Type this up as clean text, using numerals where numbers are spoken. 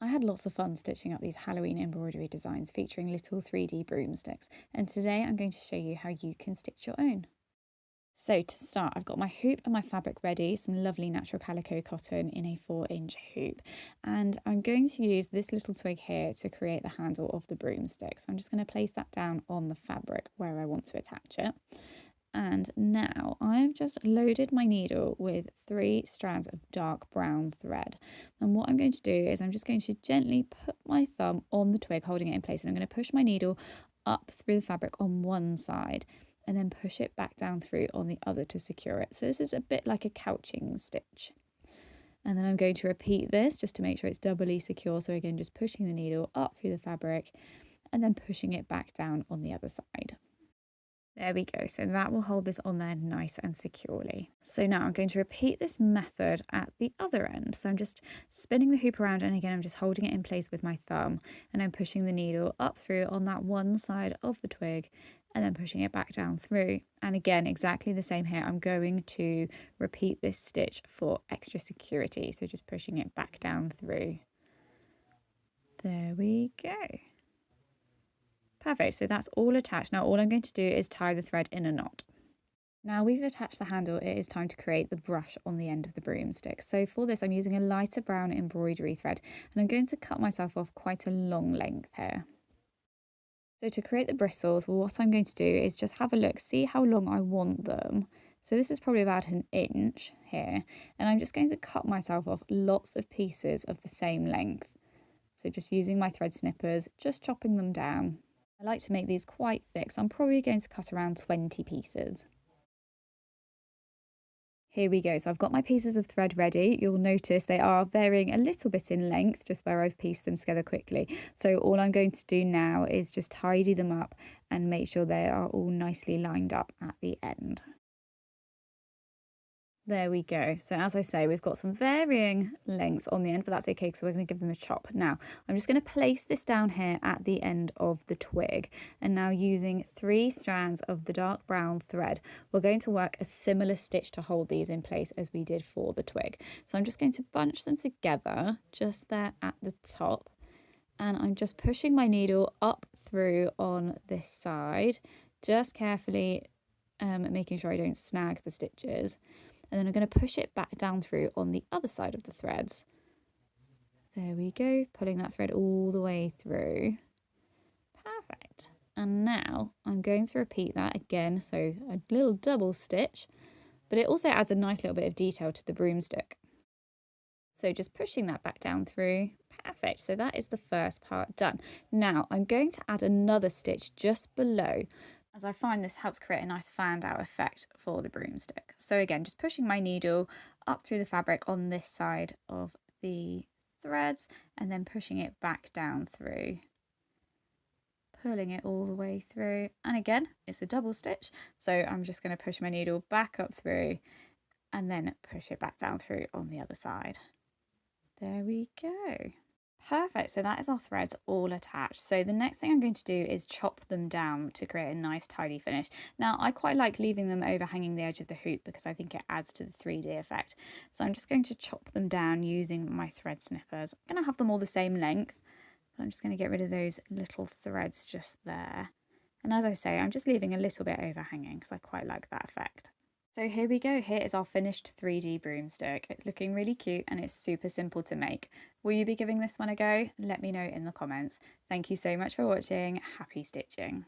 I had lots of fun stitching up these Halloween embroidery designs featuring little 3D broomsticks, and today I'm going to show you how you can stitch your own. So to start, I've got my hoop and my fabric ready, some lovely natural calico cotton in a 4-inch hoop, and I'm going to use this little twig here to create the handle of the broomstick. So I'm just going to place that down on the fabric where I want to attach it. And now I've just loaded my needle with 3 strands of dark brown thread. And what I'm going to do is I'm just going to gently put my thumb on the twig, holding it in place, and I'm going to push my needle up through the fabric on one side and then push it back down through on the other to secure it. So this is a bit like a couching stitch. And then I'm going to repeat this just to make sure it's doubly secure. So again, just pushing the needle up through the fabric and then pushing it back down on the other side. There we go, so that will hold this on there nice and securely. So now I'm going to repeat this method at the other end. So I'm just spinning the hoop around, and again I'm just holding it in place with my thumb, and I'm pushing the needle up through on that one side of the twig and then pushing it back down through. And again, exactly the same here. I'm going to repeat this stitch for extra security, so just pushing it back down through. There we go. Perfect, so that's all attached. Now all I'm going to do is tie the thread in a knot. Now we've attached the handle, it is time to create the brush on the end of the broomstick. So for this I'm using a lighter brown embroidery thread, and I'm going to cut myself off quite a long length here. So to create the bristles, well, what I'm going to do is just have a look, see how long I want them. So this is probably about 1 inch here, and I'm just going to cut myself off lots of pieces of the same length. So just using my thread snippers, just chopping them down. I like to make these quite thick, so I'm probably going to cut around 20 pieces. Here we go, so I've got my pieces of thread ready. You'll notice they are varying a little bit in length, just where I've pieced them together quickly. So all I'm going to do now is just tidy them up and make sure they are all nicely lined up at the end. There we go. So as I say, we've got some varying lengths on the end, but that's okay because we're going to give them a chop. Now, I'm just going to place this down here at the end of the twig. And now using 3 strands of the dark brown thread, we're going to work a similar stitch to hold these in place as we did for the twig. So I'm just going to bunch them together just there at the top. And I'm just pushing my needle up through on this side, just carefully making sure I don't snag the stitches. And then I'm going to push it back down through on the other side of the threads. There we go, pulling that thread all the way through. Perfect. And now I'm going to repeat that again, so a little double stitch, but it also adds a nice little bit of detail to the broomstick. So just pushing that back down through. Perfect, so that is the first part done. Now I'm going to add another stitch just below, as I find this helps create a nice fanned out effect for the broomstick. So again, just pushing my needle up through the fabric on this side of the threads and then pushing it back down through. Pulling it all the way through. And again, it's a double stitch. So I'm just going to push my needle back up through and then push it back down through on the other side. There we go. Perfect, so that is our threads all attached. So the next thing I'm going to do is chop them down to create a nice tidy finish. Now I quite like leaving them overhanging the edge of the hoop because I think it adds to the 3D effect. So I'm just going to chop them down using my thread snippers. I'm going to have them all the same length, but I'm just going to get rid of those little threads just there. And as I say, I'm just leaving a little bit overhanging because I quite like that effect. So here we go, here is our finished 3D broomstick. It's looking really cute and it's super simple to make. Will you be giving this one a go? Let me know in the comments. Thank you so much for watching. Happy stitching.